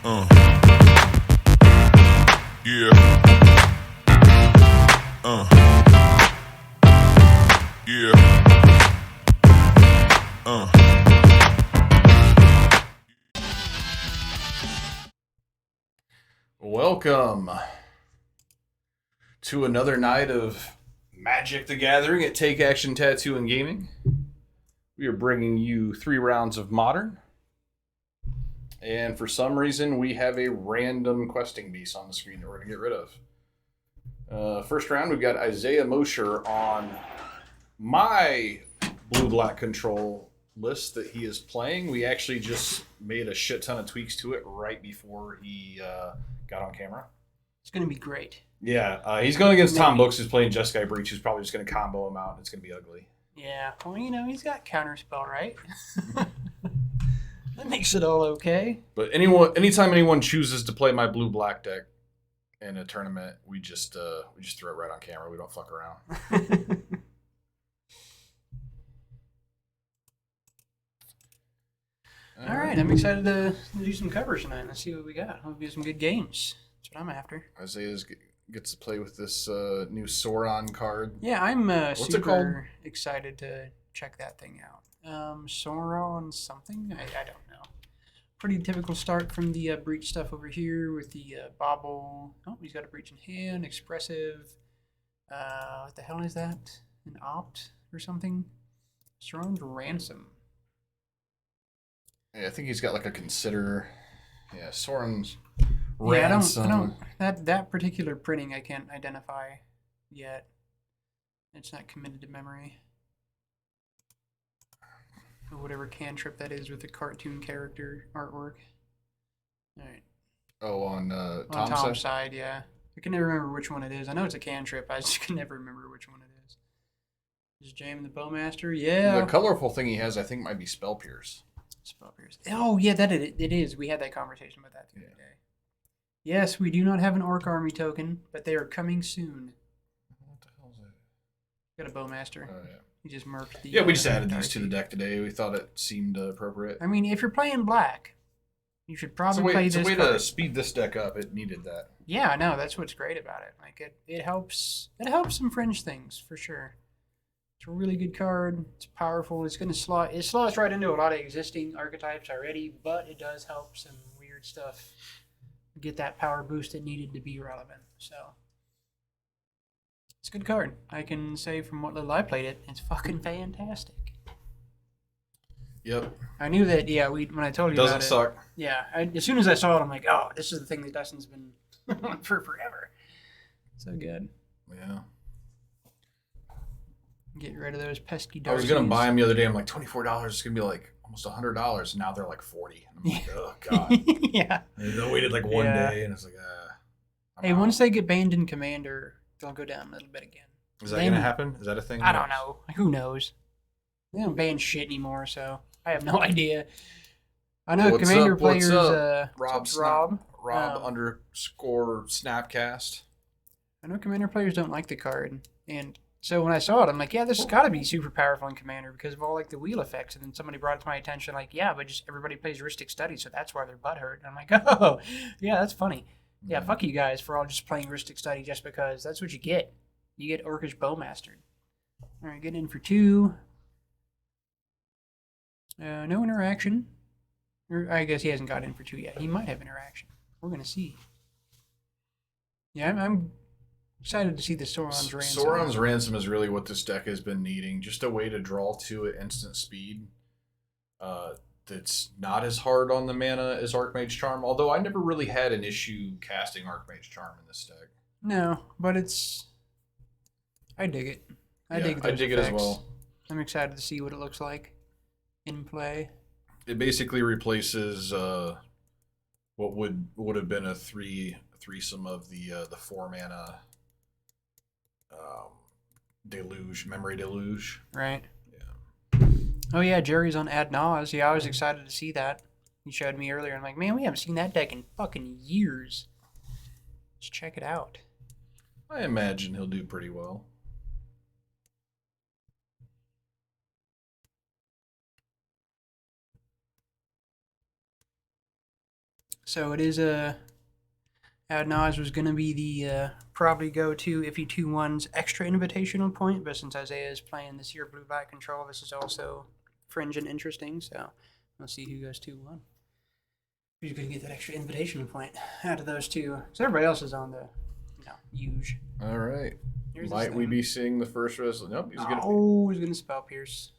Uh, yeah. Yeah. Welcome to another night of Magic the Gathering at Take Action Tattoo and Gaming. We are bringing you 3 rounds of Modern. And for some reason, we have a random questing beast on the screen that we're going to get rid of. First round, we've got Isaiah Mosher on my blue-black control list that he is playing. We actually just made a shit ton of tweaks to it right before he got on camera. It's going to be great. Yeah, he's going against Tom Books, who's playing Jeskai Breach, who's probably just going to combo him out. It's going to be ugly. Yeah, well, you know, he's got counterspell, right? That makes it all okay. But anytime anyone chooses to play my blue-black deck in a tournament, we just throw it right on camera. We don't fuck around. All right, I'm excited to do some coverage tonight. Let's see what we got. Hope we get some good games. That's what I'm after. Isaiah gets to play with this new Sauron card. Yeah, I'm What's super excited to check that thing out. Sauron something? I don't know. Pretty typical start from the breach stuff over here with the bobble. Oh, he's got a breach in hand. Expressive. What the hell is that? An opt or something? Sauron's Ransom. Yeah, I think he's got like a consider. Yeah, Sauron's Ransom. Ransom. I don't. That particular printing I can't identify yet. It's not committed to memory. Or whatever cantrip that is with the cartoon character artwork. All right. Oh, on Tom's Tom's side? side, yeah. I can never remember which one it is. I know it's a cantrip. I just can never remember which one it is. Is James the Bowmaster? Yeah. The colorful thing he has, I think, might be Spell Pierce. Spell Pierce. Oh, yeah, it is. We had that conversation about that the other day. Yes, we do not have an Orc Army token, but they are coming soon. What the hell is that? Got a Bowmaster. Oh, yeah. He just murked the... Yeah, we just added these Darcy. to the deck today. We thought it seemed appropriate. I mean, if you're playing black, you should probably play it's this a way card. to speed this deck up. It needed that. Yeah, no, that's what's great about it. Like it helps some fringe things for sure. It's a really good card. It's powerful. It's gonna slot. It slots right into a lot of existing archetypes already, but it does help some weird stuff get that power boost it needed to be relevant. So it's a good card. I can say from what little I played it, it's fucking fantastic. Yep. I knew that. Yeah, when I told you Doesn't about suck. it. Yeah, as soon as I saw it, I'm like, oh, this is the thing that Dustin's been for forever. So good. Yeah. Get rid of those pesky I was Darcy's. gonna buy them the other day. I'm like, $24 is gonna be like almost $100. Now they're like 40. And I'm like, oh god. Yeah. And I waited like one day, and it's like, Hey, once they get banned in Commander, they'll go down a little bit again. Is that gonna happen? Is that a thing? I don't know. Who knows? They don't ban shit anymore, so I have no idea. I know What's Commander up? What's players. up? Rob. Rob underscore Snapcast. I know Commander players don't like the card, and so when I saw it, I'm like, yeah, this has got to be super powerful in Commander because of all like the wheel effects. And then somebody brought it to my attention, like, yeah, but just everybody plays Heuristic Study, so that's why they're butthurt. And I'm like, oh, yeah, that's funny. Yeah, fuck you guys for all just playing Heuristic Study just because that's what you get. You get Orcish Bowmastered. All right, get in for 2. No interaction. Or I guess he hasn't got in for 2 yet. He might have interaction. We're gonna see. Yeah, I'm excited to see the Sauron's Ransom. Sauron's Ransom is really what this deck has been needing. Just a way to draw 2 at instant speed. That's not as hard on the mana as Archmage Charm. Although I never really had an issue casting Archmage Charm in this deck. No, but it's... I dig it. I dig those it as effects. well. I'm excited to see what it looks like in play. It basically replaces what would have been a threesome of the 4 mana deluge, memory deluge. Right. Yeah. Oh yeah, Jerry's on Ad Nas. Yeah, I was excited to see that. He showed me earlier. I'm like, man, we haven't seen that deck in fucking years. Let's check it out. I imagine he'll do pretty well. So it is a. Adnaz was going to be the probably go to if he 2-1's extra invitational point, but since Isaiah is playing this year blue black control, this is also fringe and interesting. So we'll see who goes 2-1. Who's going to get that extra invitational point out of those two? So everybody else is on the huge. All right. Might we be seeing the first resolution? Nope. He's going to spell pierce.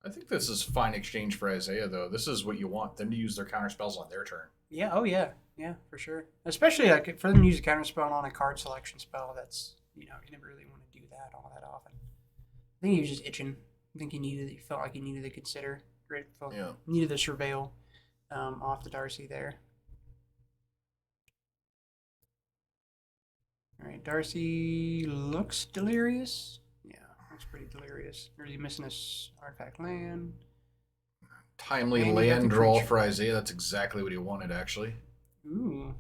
I think this is fine exchange for Isaiah, though. This is what you want them to use their counter spells on their turn. Yeah. Oh yeah. Yeah, for sure. Especially like for them to use a counter spell on a card selection spell. That's you never really want to do that all that often. I think he was just itching. I think he felt like he needed to consider. Needed to surveil off the Darcy there. All right, Darcy looks delirious. Yeah, looks pretty delirious. Or is he missing his artifact land? Timely land draw for Isaiah. That's exactly what he wanted, actually. Ooh.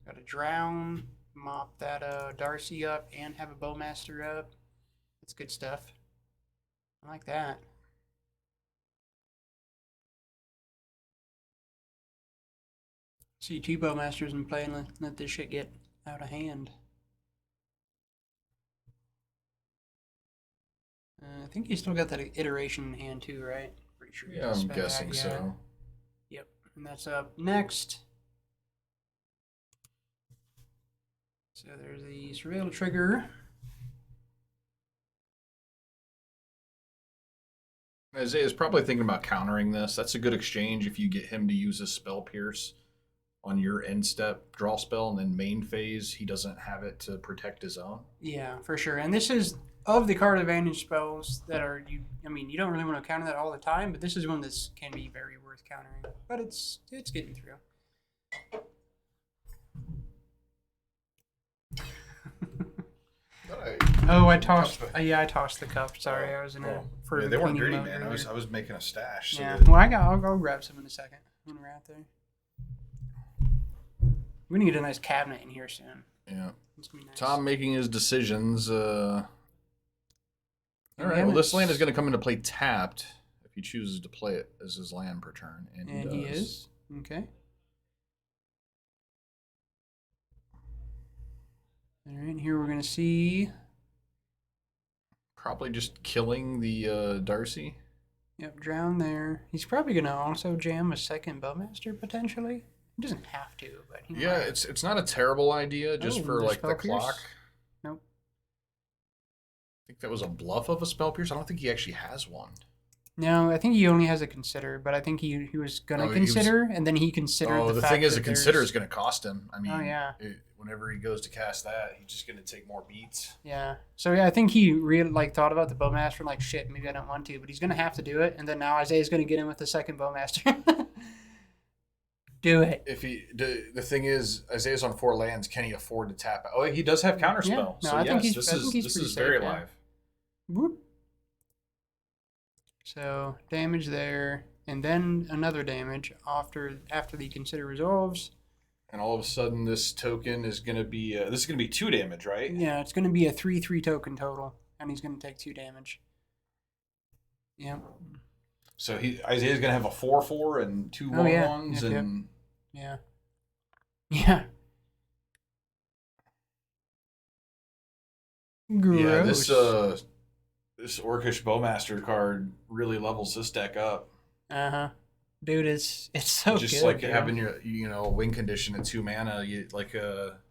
Got to drown, mop that Darcy up, and have a Bowmaster up. That's good stuff. I like that. See, 2 Bowmasters in play and let this shit get out of hand. I think you still got that iteration in hand too, right? Pretty sure. Yeah, I'm guessing so. Yep, and that's up next. So there's the surveil trigger. Isaiah's probably thinking about countering this. That's a good exchange if you get him to use a spell pierce on your end step draw spell, and then main phase he doesn't have it to protect his own. Yeah, for sure. And this is of the card advantage spells that are you don't really want to counter that all the time, but this is one that can be very worth countering. But it's getting through. I tossed. I tossed the cup. Sorry, I was in they weren't dirty, man. I was making a stash. Yeah. Well, I'll go grab some in a second when we're out there. We're gonna get a nice cabinet in here soon. Yeah. It's gonna be nice. Tom making his decisions. All right. Well, this land is going to come into play tapped if he chooses to play it as his land per turn, and he is. Okay. All right, here we're going to see... Probably just killing the Darcy. Yep, drown there. He's probably going to also jam a second Bowmaster, potentially. He doesn't have to, but... Yeah, it's not a terrible idea, just for, like, the clock. Nope. I think that was a bluff of a spell pierce. I don't think he actually has one. No, I think he only has a consider, but I think he was going to consider, and then he considered the thing is, a consider is going to cost him. I mean, whenever he goes to cast that, he's just going to take more beats. Yeah. So, yeah, I think he really, thought about the Bowmaster, shit, maybe I don't want to, but he's going to have to do it, and then now Isaiah's going to get him with the second Bowmaster. Do it. If the thing is, Isaiah's on 4 lands. Can he afford to tap? Oh, he does have counterspell. Yeah. No, so I think this is very live. Whoop. So damage there, and then another damage after the consider resolves. And all of a sudden, this token is going to be 2 damage, right? Yeah, it's going to be a 3/3 token total, and he's going to take 2 damage. Yeah. So Isaiah's going to have a 4/4 and 2 1/1s and. Yeah. Yeah. Gross. Yeah, this Orcish Bowmaster card really levels this deck up. Dude, it's so just good. Having your win condition at 2 mana,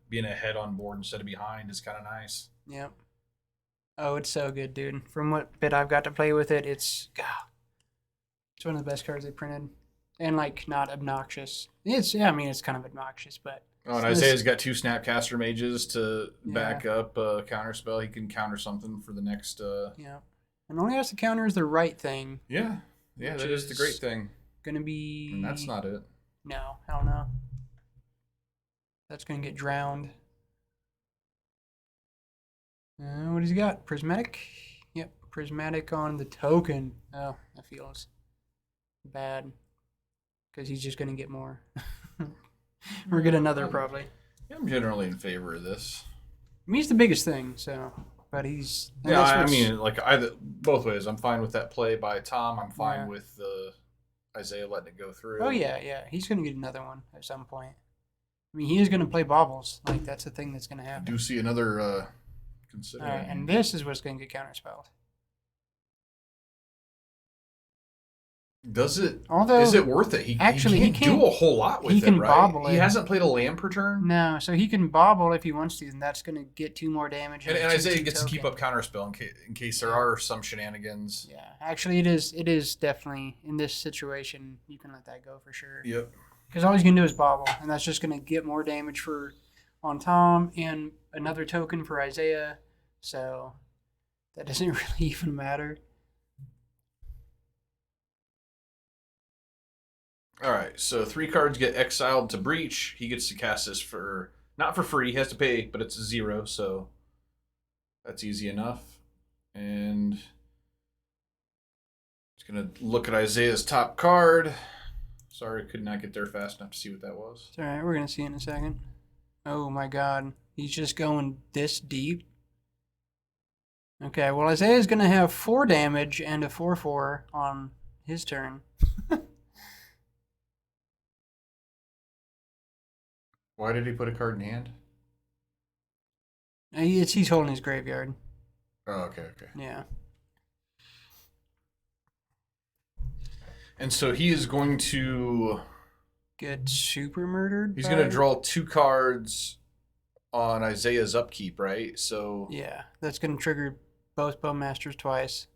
being ahead on board instead of behind is kind of nice. Yep. Oh, it's so good, dude. From what bit I've got to play with it, it's one of the best cards they printed. And not obnoxious. It's kind of obnoxious, but. Oh, and Isaiah's got 2 Snapcaster Mages to back up counterspell. He can counter something for the next. Yeah, and only has to counter is the right thing. Yeah, that is the great thing. Gonna be. And that's not it. No, hell no. That's gonna get drowned. What has he got? Prismatic. Yep, prismatic on the token. Oh, that feels bad. Because he's just going to get more. Or get another, probably. I'm generally in favor of this. I mean, he's the biggest thing, so... But he's... Yeah, I mean, either both ways. I'm fine with that play by Tom. I'm fine with Isaiah letting it go through. Oh, yeah. He's going to get another one at some point. I mean, he is going to play baubles. Like, that's the thing that's going to I happen. do see another consider. All right, and this is what's going to get counterspelled. Does it? Although, is it worth it? He can't do a whole lot with it, right? Bobble he it. hasn't played a land per turn. No, so he can bobble if he wants to, and that's going to get 2 more damage. And Isaiah gets to keep up counterspell in case there are some shenanigans. Yeah, actually, it is definitely, in this situation, you can let that go for sure. Yep. Because all he's going to do is bobble, and that's just going to get more damage on Tom and another token for Isaiah, so that doesn't really even matter. All right, so 3 cards get exiled to Breach. He gets to cast this not for free. He has to pay, but it's 0, so that's easy enough. And it's going to look at Isaiah's top card. Sorry, could not get there fast enough to see what that was. It's all right, we're going to see in a second. Oh, my God. He's just going this deep. Okay, well, Isaiah's going to have 4 damage and a 4/4 on his turn. Why did he put a card in hand? He's holding his graveyard. Oh, okay. Yeah. And so he is going to Get super murdered. He's going to draw 2 cards on Isaiah's upkeep, right? So yeah, that's going to trigger both Bowmasters twice.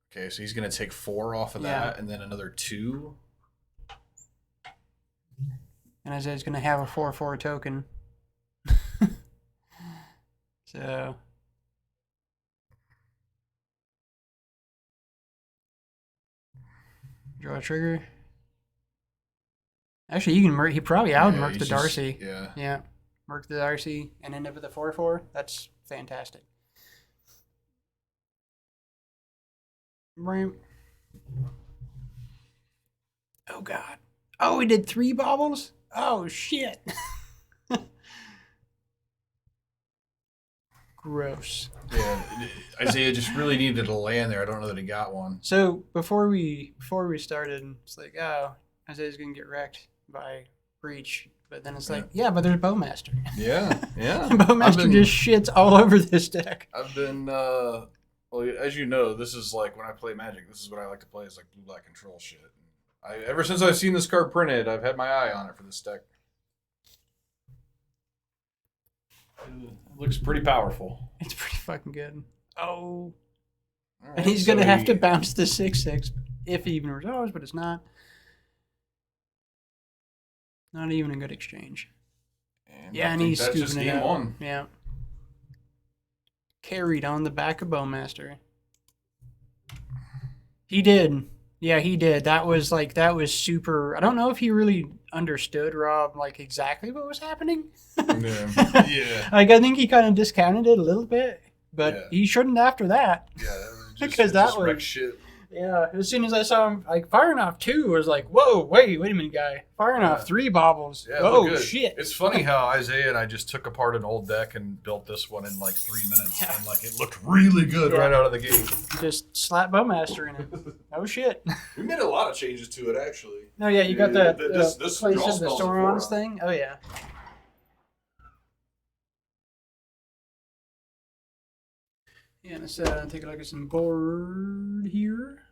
Okay, so he's going to take 4 off of that, and then another 2. And Isaiah's going to have a 4/4 token. So draw a trigger. Actually, you can he probably out-murk the Darcy. Yeah. Murk the Darcy and end up with a 4/4. That's fantastic. Right. Oh, God. Oh, he did 3 baubles? Oh, shit. Gross. Yeah, Isaiah just really needed a land there. I don't know that he got one. So before we started, it's like, oh, Isaiah's gonna get wrecked by Breach, but then it's like, yeah, but there's Bowmaster. Yeah. Bowmaster just shits all over this deck. I've been, well, as you know, this is like when I play Magic. This is what I like to play. Is like blue-black control shit. Ever since I've seen this card printed, I've had my eye on it for this deck. It looks pretty powerful. It's pretty fucking good. Oh. Right, and he's going to have to bounce the 6/6 if he even resolves, but it's not. Not even a good exchange. And he's scooping just it game out. 1. Yeah. Carried on the back of Bowmaster. He did. Yeah, he did. That was super. I don't know if he really understood, Rob, like exactly what was happening. Yeah. Like, I think he kind of discounted it a little bit, but he shouldn't after that. Yeah, that was just, because that was wrecked shit. Yeah, as soon as I saw him, like, firing off 2, I was like, whoa, wait a minute, guy. Firing off 3 bobbles. Yeah, oh, shit. It's funny how Isaiah and I just took apart an old deck and built this one in like 3 minutes. And like it looked really good right out of the gate. Just slap Bowmaster in it. Oh, shit. We made a lot of changes to it, actually. No, yeah, you got the this place of the Sauron's thing? Oh, yeah. Yeah, let's take a look at some board here.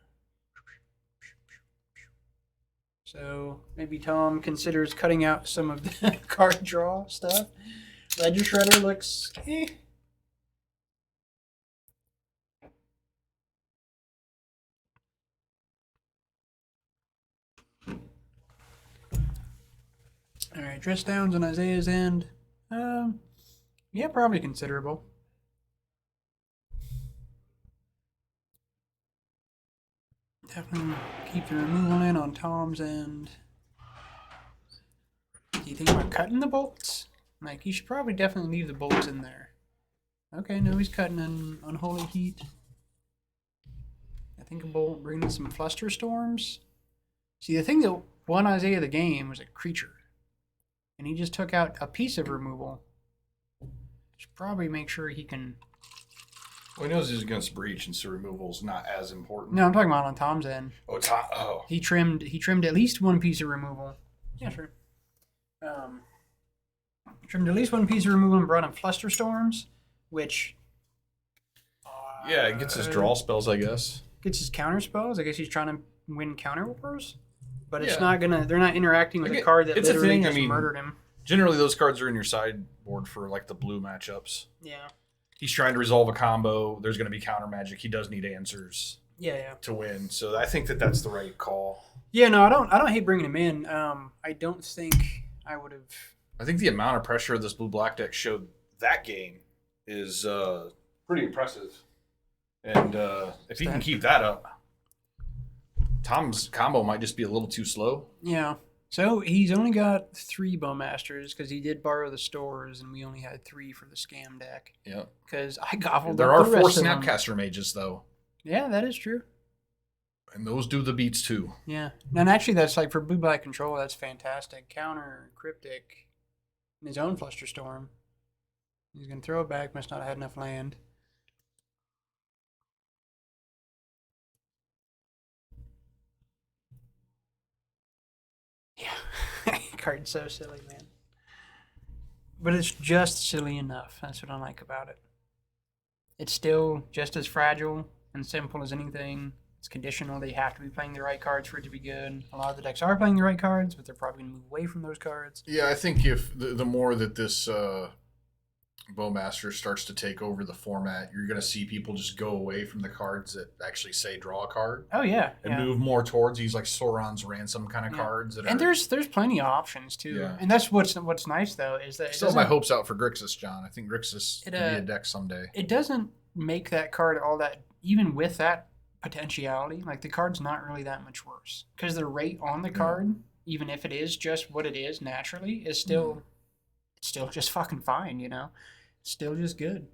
So maybe Tom considers cutting out some of the card draw stuff. Ledger Shredder looks All right, dress downs on Isaiah's end. Yeah, probably considerable. Definitely keep the removal in on Tom's end. Do you think about cutting the bolts? Like, you should probably definitely leave the bolts in there. Okay, no, he's cutting an Unholy Heat. I think a bolt, bringing some Fluster Storms. See, the thing that won Isaiah the game was a creature. And he just took out a piece of removal. Should probably make sure he can Well, he knows he's against breach, and so removal's not as important. No, I'm talking about on Tom's end. Oh, Tom. Oh. He trimmed at least one piece of removal. Yeah, sure. Trimmed at least one piece of removal and brought in Flusterstorms, which... yeah, it gets his draw spells, I guess. Gets his counter spells. I guess he's trying to win counter wars. But it's not gonna... They're not interacting with a card that literally just murdered him. Generally, those cards are in your sideboard for, like, the blue matchups. Yeah. He's trying to resolve a combo. There's going to be counter magic. He does need answers. Yeah. To win. So I think that's the right call. Yeah, no, I don't hate bringing him in. I don't think I would have... I think the amount of pressure this blue-black deck showed that game is pretty impressive. And if he can keep that up, Tom's combo might just be a little too slow. Yeah. So he's only got 3 Bowmasters because he did borrow the stores, and we only had 3 for the scam deck. Yep. Because I gobbled there up are the 4 rest of them. Snapcaster Mages, though. Yeah, that is true. And those do the beats, too. Yeah. And actually, that's like for blue-black control, that's fantastic. Counter, Cryptic, and his own Flusterstorm. He's going to throw it back, must not have had enough land. Yeah. Card's so silly, man. But it's just silly enough. That's what I like about it. It's still just as fragile and simple as anything. It's conditional. They have to be playing the right cards for it to be good. A lot of the decks are playing the right cards, but they're probably going to move away from those cards. Yeah, I think if the more that this Bowmaster starts to take over the format, you're going to see people just go away from the cards that actually say draw a card. Oh, yeah. And move more towards these like Sauron's Ransom kind of cards. And there's plenty of options, too. Yeah. And that's what's nice, though, is that... Still my hopes out for Grixis, John. I think Grixis could be a deck someday. It doesn't make that card all that... Even with that potentiality, like the card's not really that much worse. Because the rate on the card, even if it is just what it is naturally, is still... It's still just fucking fine, you know? It's still just good.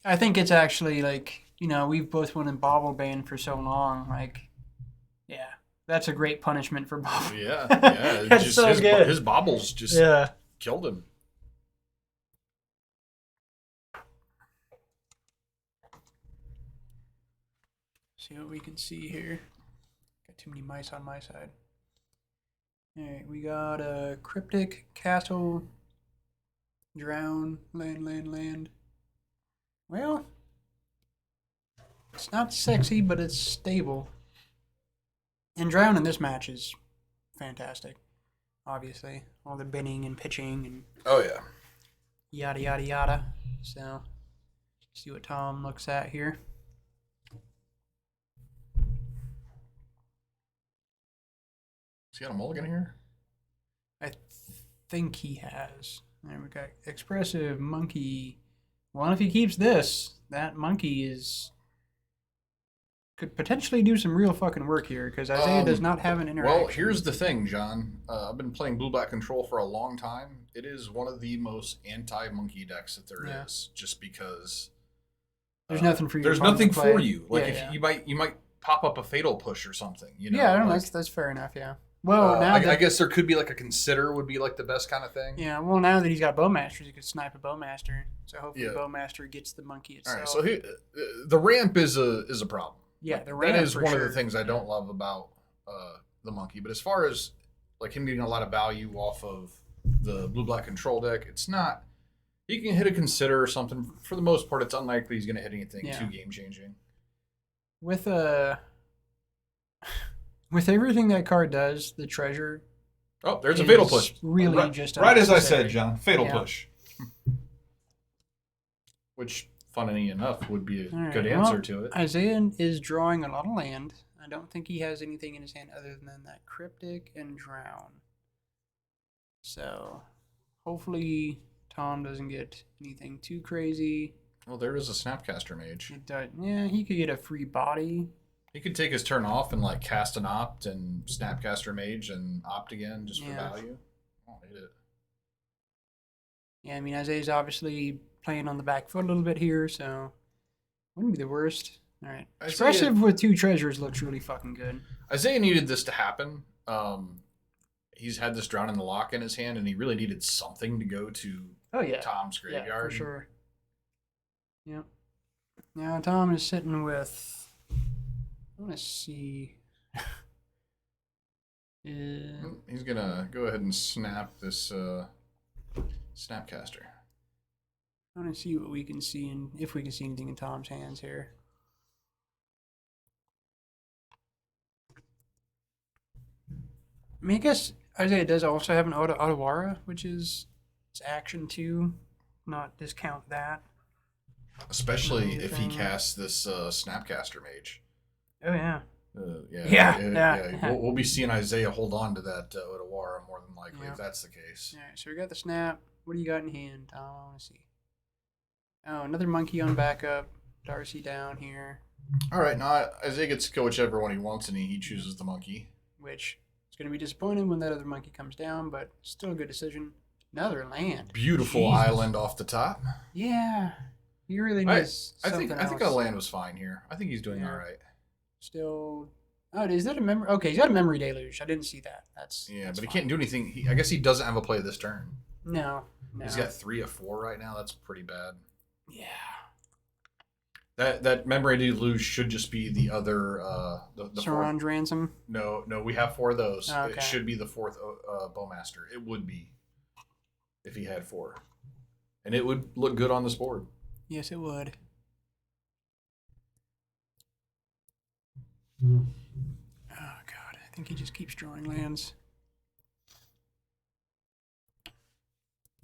I think it's actually like, you know, we've both been in Bobble Bane for so long. Like, yeah, that's a great punishment for Bobble. Yeah. That's so good. His bobbles just killed him. See what we can see here. Got too many mice on my side. Alright, we got a Cryptic, Castle, Drown, Land. Well, it's not sexy, but it's stable. And Drown in this match is fantastic, obviously. All the binning and pitching and... Oh, yeah. Yada, yada, yada. So, see what Tom looks at here. Has he got a mulligan here? I think he has. There we go. Expressive Monkey. Well, if he keeps this, that monkey could potentially do some real fucking work here, because Isaiah does not have an interaction. Well, here's the thing, John. I've been playing Blue-Black Control for a long time. It is one of the most anti-monkey decks that there is, just because... There's nothing for you. There's nothing for you. Like, if you might pop up a Fatal Push or something. You know? Yeah, I don't know. That's fair enough, yeah. Well, now I guess there could be like a Consider would be like the best kind of thing. Yeah, well, now that he's got Bowmasters, he could snipe a Bowmaster. So hopefully Bowmaster gets the monkey itself. All right, so the ramp is a problem. Yeah, the ramp that is one of the things I don't love about the monkey. But as far as like him getting a lot of value off of the Blue-Black Control deck, it's not. He can hit a Consider or something. For the most part, it's unlikely he's going to hit anything too game-changing. With everything that card does, the treasure. Oh, there's a Fatal Push. Really, right, just right as I said, John. Fatal Push. Which, funny enough, would be a good answer to it. Isaiah is drawing a lot of land. I don't think he has anything in his hand other than that Cryptic and Drown. So, hopefully, Tom doesn't get anything too crazy. Well, there is a Snapcaster Mage. Yeah, he could get a free body. He could take his turn off and like cast an opt and Snapcaster Mage and opt again just for value. I don't hate it. Yeah, I mean, Isaiah's obviously playing on the back foot a little bit here, so wouldn't be the worst. All right. Expressive with 2 treasures looks really fucking good. Isaiah needed this to happen. he's had this Drown in the Lock in his hand, and he really needed something to go to Oh yeah. Tom's Yeah, graveyard. for sure. Yep. Now Tom is sitting with. I want to see. He's gonna go ahead and snap this Snapcaster. I want to see what we can see and if we can see anything in Tom's hands here. I mean, I guess Isaiah does also have an Otawara, which is it's action 2. Not discount that. Especially if he casts this Snapcaster Mage. Oh, yeah. Yeah. We'll be seeing Isaiah hold on to that Otawara more than likely if that's the case. All right, so we got the snap. What do you got in hand, Tom? I want to see. Oh, another monkey on backup. Darcy down here. All right, now Isaiah gets to go whichever one he wants, and he chooses the monkey. Which is going to be disappointing when that other monkey comes down, but still a good decision. Another land. Beautiful Jesus. island off the top. Yeah. He really needs I something think else. a land was fine here. I think he's doing all right. Still. Oh, is that a memory? Okay, he's got a memory deluge. I didn't see that. That's but fine. he can't do anything. I guess he doesn't have a play this turn. No. He's got 3 of 4 right now. That's pretty bad. Yeah. That memory deluge should just be the other the Sauron's Ransom. No, we have 4 of those. Oh, okay. It should be the 4th Bowmaster. It would be if he had 4, and it would look good on this board. Yes, it would. Oh God, I think he just keeps drawing lands.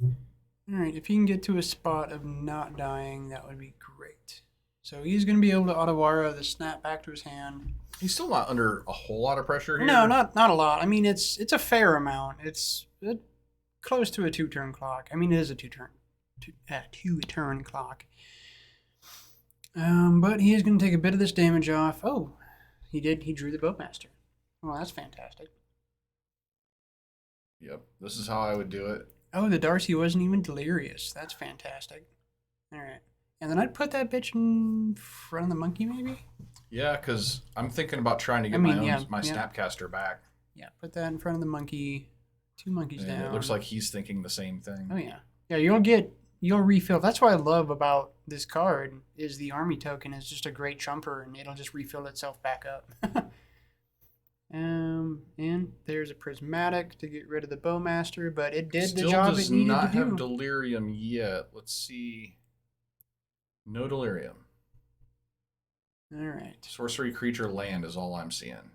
All right, if he can get to a spot of not dying, that would be great. So he's going to be able to Otawara the snap back to his hand. He's still not under a whole lot of pressure here. No, not a lot. I mean, it's a fair amount. It's close to a 2-turn clock. I mean, it is a 2-turn clock. But he is going to take a bit of this damage off. Oh, he did. He drew the Bowmaster. Well, that's fantastic. Yep, this is how I would do it. Oh, the Darcy wasn't even delirious. That's fantastic. All right. And then I'd put that bitch in front of the monkey, maybe? Yeah, because I'm thinking about trying to get my Snapcaster back. Yeah, put that in front of the monkey. 2 monkeys down. It looks like he's thinking the same thing. Oh, yeah. Yeah, you'll refill. That's what I love about this card is the army token is just a great trumper, and it'll just refill itself back up. And there's a prismatic to get rid of the Bowmaster, but it did the job it needed to do. Still does not have delirium yet. Let's see. No delirium. All right. Sorcery creature land is all I'm seeing.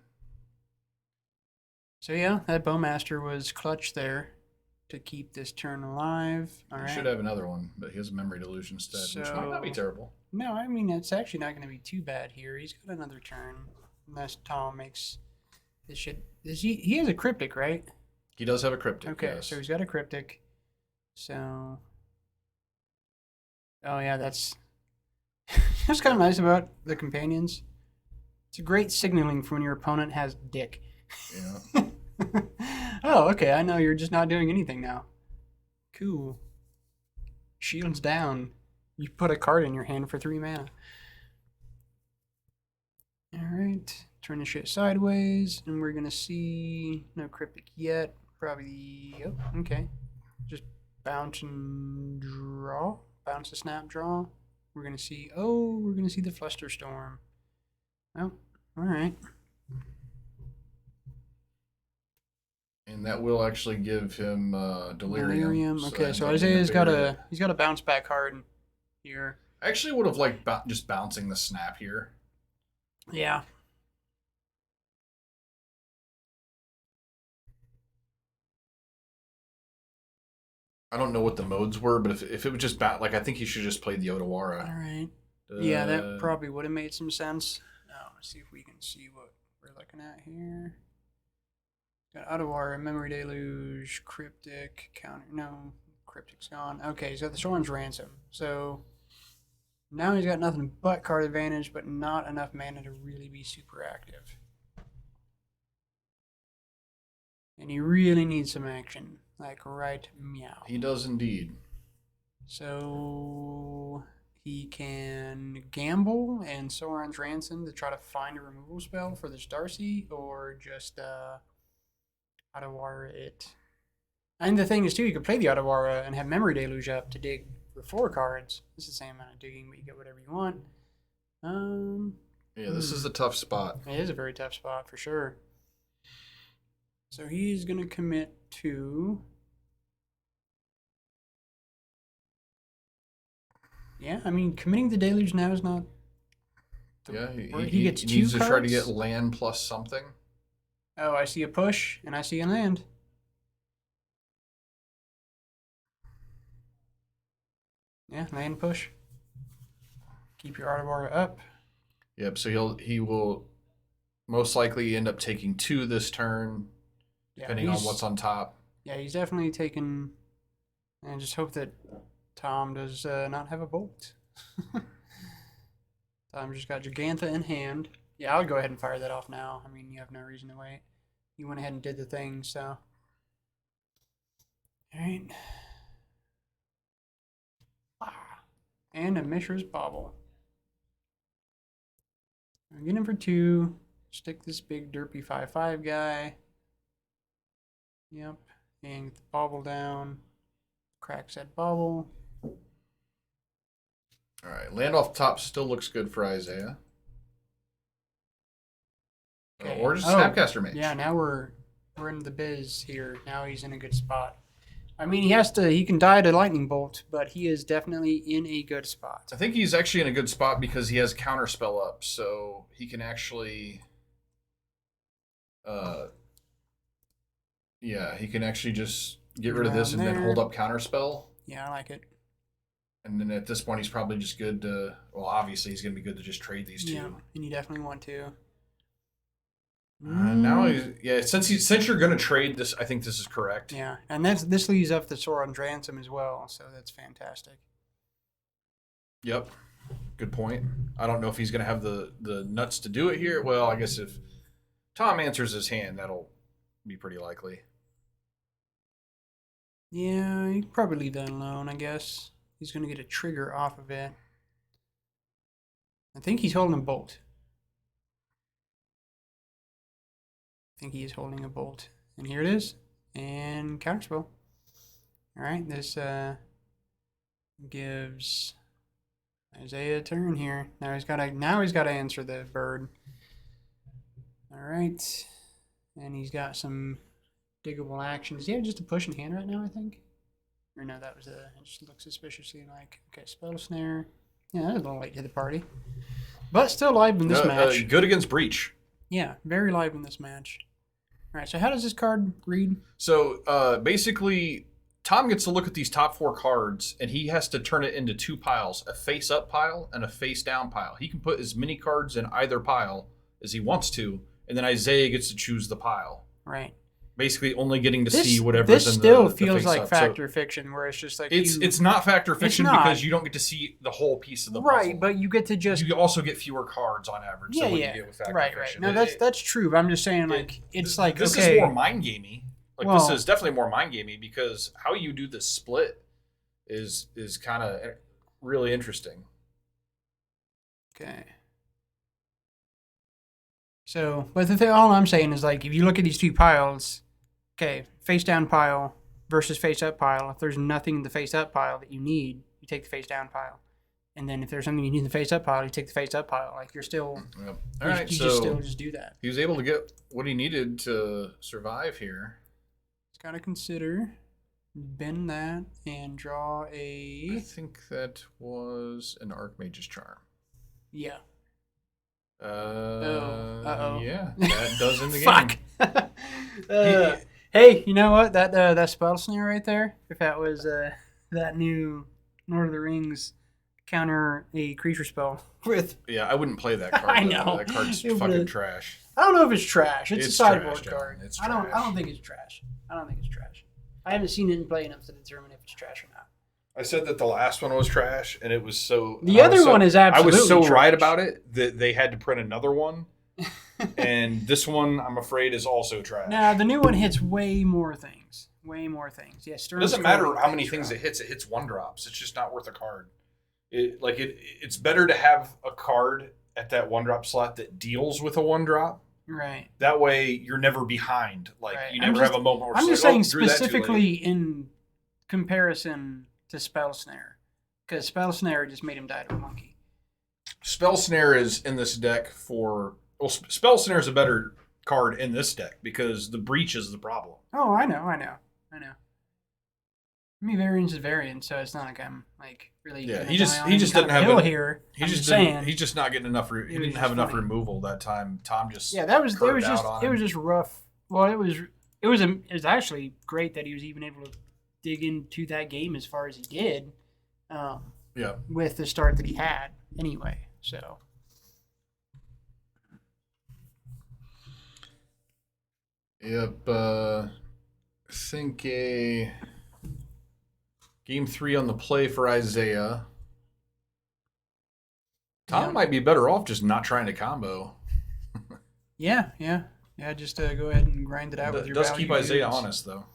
So yeah, that Bowmaster was clutch there to keep this turn alive. All right. He should have another one, but he has a memory delusion instead, which might not be terrible. No, I mean, it's actually not going to be too bad here. He's got another turn. Unless Tom makes this shit. He has a cryptic, right? He does have a cryptic, okay, yes. So he's got a cryptic. So. Oh, yeah, that's kind of nice about the companions. It's a great signaling for when your opponent has dick. Yeah. Oh, okay. I know you're just not doing anything now. Cool. Shields down. You put a card in your hand for 3 mana. Alright. Turn the shit sideways. And we're going to see... No cryptic yet. Probably... Oh, okay. Just bounce and draw. Bounce the snap, draw. We're going to see... Oh, we're going to see the Flusterstorm. Oh, alright. And that will actually give him delirium. Okay, so Isaiah's got a bounce back card here. I actually would have liked just bouncing the snap here. Yeah. I don't know what the modes were, but if it was just I think he should just play the Otawara. All right. Yeah, that probably would have made some sense. Now, let's see if we can see what we're looking at here. Got Otawara, Memory Deluge, Cryptic, Counter. No, Cryptic's gone. Okay, he's got the Sauron's Ransom. So now he's got nothing but card advantage, but not enough mana to really be super active. And he really needs some action, like right meow. He does indeed. So he can gamble and Sauron's Ransom to try to find a removal spell for this Darcy, or just Otawara it. And the thing is, too, you could play the Otawara and have Memory Deluge up to dig for 4 cards. It's the same amount of digging, but you get whatever you want. Yeah, this is a tough spot. It is a very tough spot, for sure. So he's going to commit to... Yeah, I mean, committing the Deluge now is not... Yeah, he gets he 2 needs to cards? try to get land plus something. Oh, I see a push, and I see a land. Yeah, land push. Keep your Otawara up. Yep, so he will most likely end up taking 2 this turn, depending on what's on top. Yeah, he's definitely taken... And just hope that Tom does not have a bolt. Tom just got Gigantha in hand. Yeah, I would go ahead and fire that off now. I mean, you have no reason to wait. You went ahead and did the thing, so... Alright. And a Mishra's Bauble. I'm getting him for 2. Stick this big derpy 5/5 guy. Yep. And get the bauble down. Cracks that bauble. Alright, land off top still looks good for Isaiah. Okay. Or just Snapcaster Mage. Yeah, now we're in the biz here. Now he's in a good spot. I mean, he can die to Lightning Bolt, but he is definitely in a good spot. I think he's actually in a good spot because he has Counterspell up, so he can actually... he can actually just get rid of this and then hold up Counterspell. Yeah, I like it. And then at this point, he's probably just good to... Well, obviously, he's going to be good to just trade these 2. Yeah, and you definitely want to. Now since you're going to trade this, I think this is correct. Yeah, and this leaves up the Sauron's Ransom as well, so that's fantastic. Yep, good point. I don't know if he's going to have the nuts to do it here. Well, I guess if Tom answers his hand, that'll be pretty likely. Yeah, you can probably leave that alone, I guess. He's going to get a trigger off of it. I think he's holding a bolt. I think he is holding a bolt. And here it is. And Counterspell. Alright, this gives Isaiah a turn here. Now he's got to answer the bird. Alright. And he's got some diggable actions. Does he have just a push in hand right now, I think? Or no, that was it just looks suspiciously like... Okay, Spell Snare. Yeah, that was a little late to the party. But still live in this match. Good against Breach. Yeah, very live in this match. All right, so how does this card read? So basically, Tom gets to look at these top 4 cards, and he has to turn it into 2 piles, a face-up pile and a face-down pile. He can put as many cards in either pile as he wants to, and then Isaiah gets to choose the pile. Right. Basically, only getting to see whatever's in the This still feels face-up. like Fact or Fiction, where it's just like... It's not Fact or Fiction because you don't get to see the whole piece of the puzzle. Right, but you get to just... You also get fewer cards on average than what you get with Fact or Fiction. No, that's true, but I'm just saying, like, it's like, this okay... is more mind-gamey. Like, this is definitely more mind-gamey because how you do this split is kind of really interesting. Okay. So, but the thing, all I'm saying is, like, if you look at these 2 piles... Okay, face-down pile versus face-up pile. If there's nothing in the face-up pile that you need, you take the face-down pile. And then if there's something you need in the face-up pile, you take the face-up pile. Like, you're still... Yep. All right, you just do that. He was able to get what he needed to survive here. He's got to consider, bend that, and draw a... I think that was an Archmage's Charm. Yeah. Yeah, that does in the game. Fuck! Hey, you know what? That Spell Snare right there, if that was that new Lord of the Rings counter a creature spell with... Yeah, I wouldn't play that card. I know. That card's fucking trash. I don't know if it's trash. It's a sideboard trash, card. It's I trash. don't think it's trash. I haven't seen it in play enough to determine if it's trash or not. I said that the last one was trash, and it was so... The other one is absolutely I was so trash. right about it that they had to print another one. And this one, I'm afraid, is also trash. Now, the new one hits way more things. Yes, it doesn't matter how many things it hits 1-drops. It's just not worth a card. It's better to have a card at that 1-drop slot that deals with a 1-drop Right. That way, you're never behind. Like Right. you never have a moment where I'm it's just like, saying oh, drew that too late. specifically in comparison to Spell Snare, because Spell Snare just made him die to a monkey. Spell Snare is in this deck for... Well, Spell Snare is a better card in this deck because the breach is the problem. Oh, I know. I mean, variance is variance, so it's not like I'm like really. Yeah, he just didn't have hill it here. He's just not getting enough. He didn't have enough removal that time. Tom just it was just rough. Well, it was actually great that he was even able to dig into that game as far as he did. With the start that he had, anyway. So. Yep. I think a game 3 on the play for Isaiah. Tom might be better off just not trying to combo. Yeah. Just go ahead and grind it out with your. Does keep Isaiah honest though.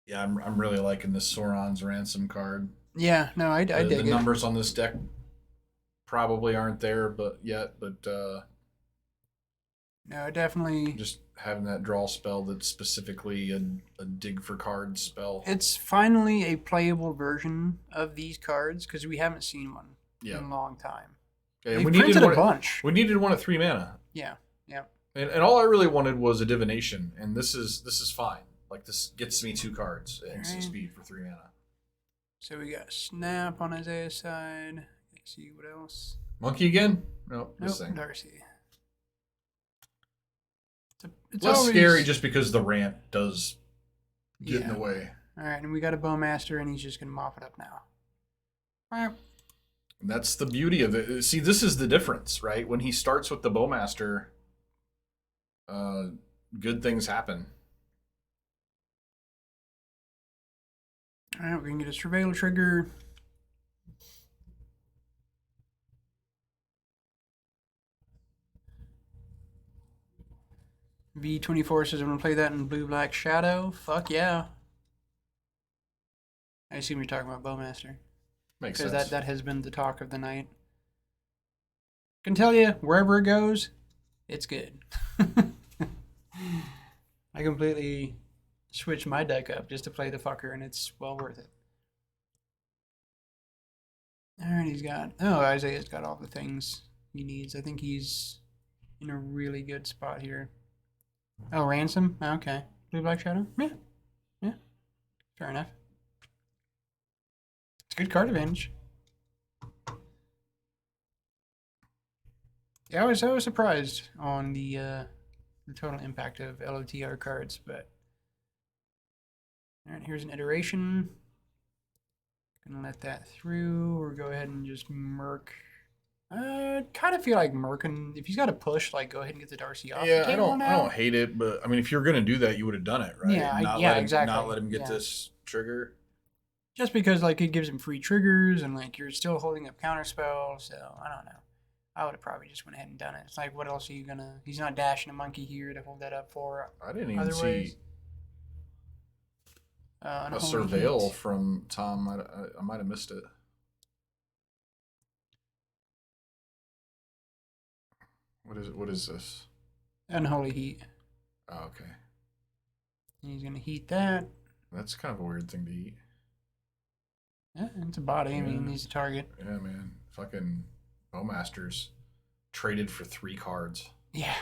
Yeah, I'm really liking this Sauron's Ransom card. Yeah, no, I dig it. The numbers on this deck probably aren't there, but no, definitely. Just having that draw spell that's specifically a dig for cards spell. It's finally a playable version of these cards because we haven't seen one in a long time. Okay, we printed a bunch. We needed one at 3 mana. Yeah. And all I really wanted was a divination, and this is fine. Like this gets me 2 cards and some speed for 3 mana. So we got Snap on Isaiah's side. Let's see what else. Monkey again? Nope. Darcy. It's less scary just because the rant does get in the way. All right, and we got a Bowmaster, and he's just going to mop it up now. All right. And that's the beauty of it. See, this is the difference, right? When he starts with the Bowmaster, good things happen. All right, we're going to get a Surveil trigger. V24 says I'm going to play that in Blue-Black Shadow. Fuck yeah. I assume you're talking about Bowmaster. Makes sense. Because that has been the talk of the night. Can tell you, wherever it goes, it's good. I completely switched my deck up just to play the fucker, and it's well worth it. Alright, Isaiah's got all the things he needs. I think he's in a really good spot here. Oh, Ransom? Okay. Blue-Black Shadow? Yeah. Fair enough. It's a good card advantage. Yeah, I was surprised on the total impact of LOTR cards, but alright, here's an iteration. Gonna let that through, or go ahead and just murk. Kind of feel like murking. If he's got to push, like go ahead and get the Darcy off. Yeah, I don't hate it, but I mean, if you're gonna do that, you would have done it, right? Yeah, exactly. Not let him get this trigger. Just because like it gives him free triggers, and like you're still holding up counterspell, so I don't know. I would have probably just went ahead and done it. It's like, what else are you gonna? He's not dashing a monkey here to hold that up for. I didn't even see a Surveil from Tom. I might have missed it. What is this? Unholy Heat. Oh, okay. And he's gonna heat that. That's kind of a weird thing to eat. Yeah, it's a body. Yeah. I mean, he's a target. Yeah, man. Fucking Bowmasters traded for 3 cards. Yeah.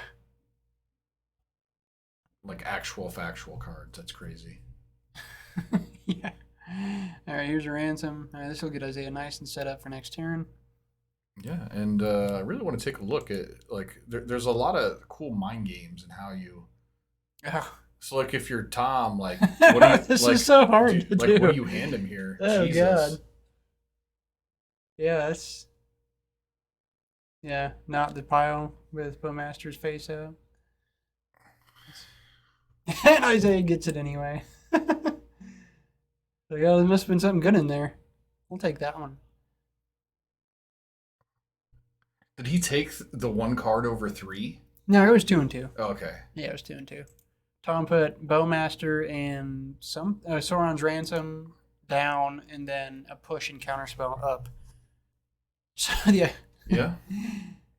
Like actual factual cards. That's crazy. Yeah. All right, here's a Ransom. All right, this will get Isaiah nice and set up for next turn. Yeah, and I really want to take a look at, like, there's a lot of cool mind games and how you... Oh. So, like, if you're Tom, like... What do you, this is so hard to do. What do you hand him here? Oh, Jesus. God. Yeah, that's... Yeah, not the pile with Bowmaster's face out. And Isaiah gets it anyway. So, yeah, there must have been something good in there. We'll take that one. Did he take the 1 card over 3? No, it was 2 and 2. Oh, okay. Yeah, it was 2 and 2. Tom put Bowmaster and some Sauron's Ransom down, and then a push and counterspell up. So yeah, Yeah.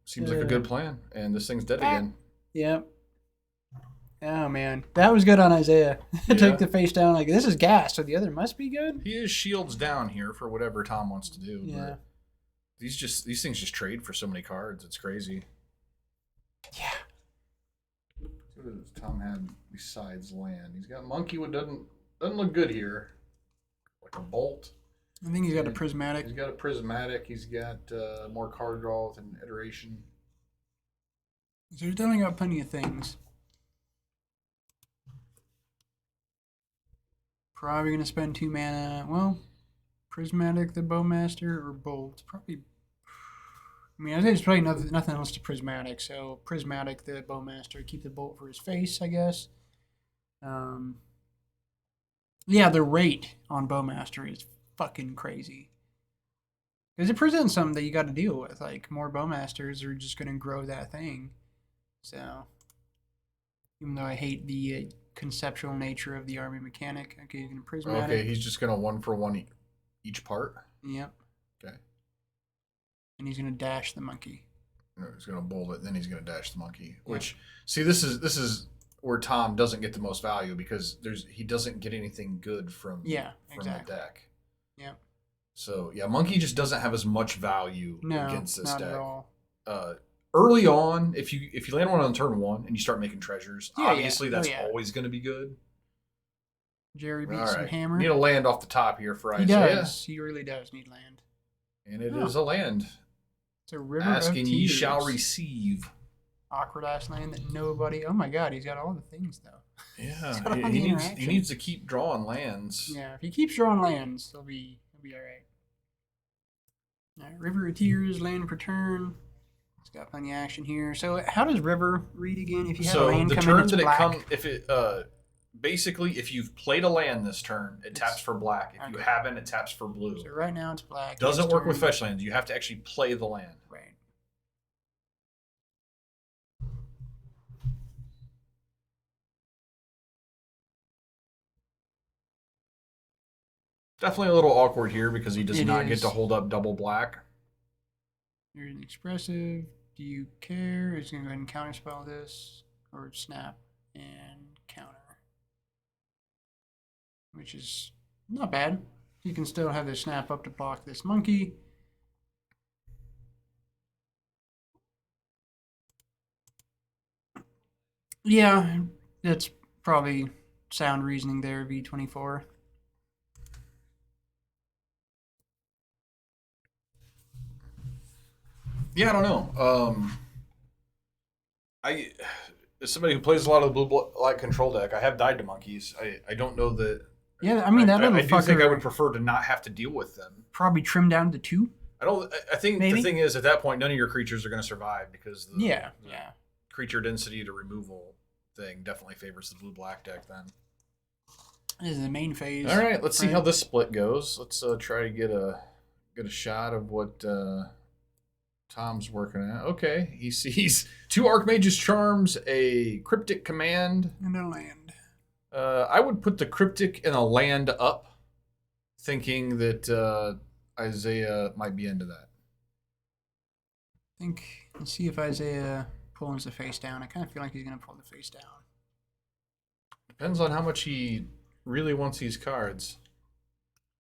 Seems like a good plan. And this thing's dead again. Yep. Oh, man. That was good on Isaiah. Yeah. Take the face down like, this is gas, so the other must be good? He is shields down here for whatever Tom wants to do. Yeah. But these things just trade for so many cards. It's crazy. Yeah. What does Tom have besides land? He's got monkey, what doesn't look good here. Like a bolt. I think he's got a prismatic. He's got a prismatic. He's got more card draw with an iteration. So he's definitely got plenty of things. Probably going to spend 2 mana. Well, prismatic, the bowmaster, or bolt. Probably. I mean, I think there's probably nothing else to prismatic. So prismatic, the bowmaster, keep the bolt for his face, I guess. Yeah, the rate on bowmaster is fucking crazy. Because it presents something that you got to deal with. Like, more bowmasters are just going to grow that thing. So, even though I hate the conceptual nature of the army mechanic, okay, you're going to prismatic. Okay, he's just going to 1-for-1 each part. Yep. Okay. And he's going to dash the monkey. No, he's going to bolt it, then he's going to dash the monkey. Which, see, this is where Tom doesn't get the most value because he doesn't get anything good from exactly. the deck. Yep. So yeah, monkey just doesn't have as much value against this not deck. At all. Early on, if you land one on turn 1 and you start making treasures, obviously that's always going to be good. Jerry beats some hammer. Need a land off the top here for Isaiah. He does. He really does need land. And it is a land. It's a river asking of ye tears. shall receive. Awkward ass land that nobody. Oh my god, he's got all the things though. Yeah, he needs to keep drawing lands. Yeah, if he keeps drawing lands, he'll be all right. All right, River of Tears, land per turn. It's got plenty of action here. So how does River read again? If you have a land the come turn in, it's that black. it comes, if it basically if you've played a land this turn, it taps for black. If you haven't, it taps for blue. So right now it's black. Doesn't work with fetch lands. You have to actually play the land. Right. Definitely a little awkward here because he does not get to hold up double black. There's an expressive. Do you care? He's going to go ahead and counterspell this. Or snap and counter. Which is not bad. You can still have the snap up to block this monkey. Yeah, that's probably sound reasoning there, V24. Yeah, I don't know. As somebody who plays a lot of the blue-black control deck, I have died to monkeys. I don't know that. Yeah, I mean, that little fucker. I do think I would prefer to not have to deal with them. Probably trim down to 2. I think the thing is, at that point, none of your creatures are going to survive because the creature density to removal thing definitely favors the blue-black deck then. This is the main phase. All right, let's see how this split goes. Let's try to get a shot of what Tom's working at. Okay, he sees 2 Archmage's Charms, a Cryptic Command, and a land. I would put the Cryptic and a land up, thinking that Isaiah might be into that. Let's see if Isaiah pulls the face down. I kind of feel like he's going to pull the face down. Depends on how much he really wants these cards.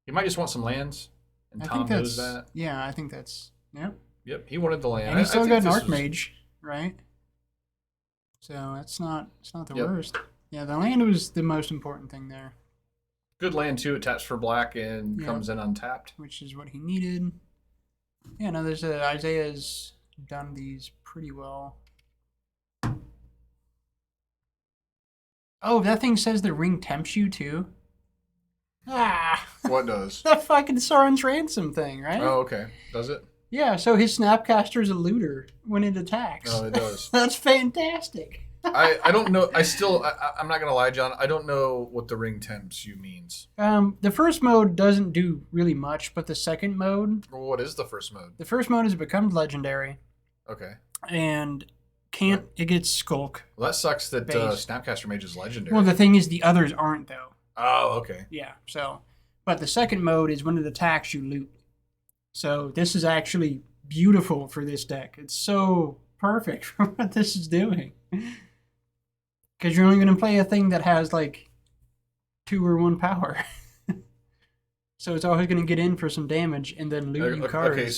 He might just want some lands, and Tom knows that. Yeah, I think that's... Yep, he wanted the land. And he's still got an Archmage, right? So it's not the worst. Yeah, the land was the most important thing there. Good land, too. It taps for black and comes in untapped. Which is what he needed. Yeah, no, Isaiah's done these pretty well. Oh, that thing says the ring tempts you, too? Ah! What does? The fucking Sauron's Ransom thing, right? Oh, okay. Does it? Yeah, so his Snapcaster is a looter when it attacks. Oh, it does. That's fantastic. I don't know. I'm not going to lie, John. I don't know what the ring tempts you means. The first mode doesn't do really much, but the second mode... Well, what is the first mode? The first mode is it becomes legendary. Okay. And it gets Skulk. Well, that sucks that Snapcaster Mage is legendary. Well, the thing is the others aren't, though. Oh, okay. Yeah, so... But the second mode is when it attacks, you loot. So this is actually beautiful for this deck. It's so perfect for what this is doing. Because you're only going to play a thing that has like 2 or 1 power. So it's always going to get in for some damage and then loot you cards. Okay,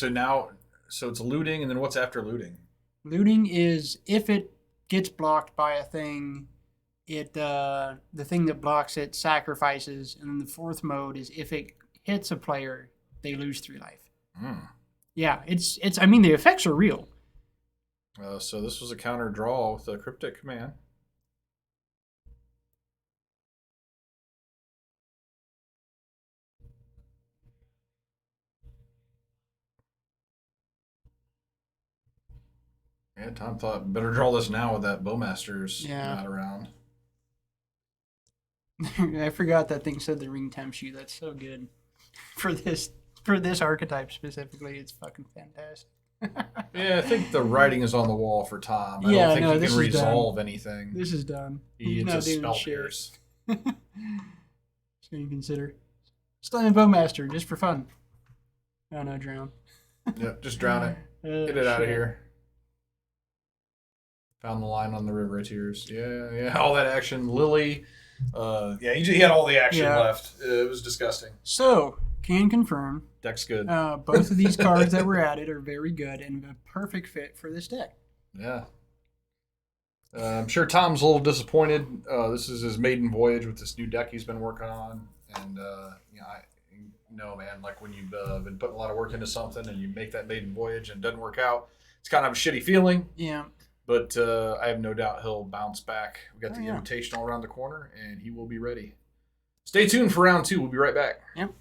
so it's looting, and then what's after looting? Looting is if it gets blocked by a thing, the thing that blocks it sacrifices, and then the 4th mode is if it hits a player, they lose 3 life. Yeah, it's. I mean, the effects are real. So this was a counter draw with a cryptic command. Yeah, Tom thought better draw this now with that Bowmaster's not around. I forgot that thing said the ring tempts you. That's so good for this archetype specifically. It's fucking fantastic. Yeah, I think the writing is on the wall for Tom. I don't think he can resolve anything. This is done. He's not doing spell pierce. So you consider Slaying Bowmaster just for fun. Oh no, drown. Yep, just drown it. Get it out of here. Found the line on the River of Tears. Yeah, all that action. Lily. He had all the action left. It was disgusting. So, can confirm. Deck's good. Both of these cards that were added are very good and a perfect fit for this deck. Yeah. I'm sure Tom's a little disappointed. This is his maiden voyage with this new deck he's been working on. And, I know, man, like when you've been putting a lot of work into something and you make that maiden voyage and it doesn't work out, it's kind of a shitty feeling. Yeah. But I have no doubt he'll bounce back. We got the invitational around the corner, and he will be ready. Stay tuned for round 2. We'll be right back. Yep.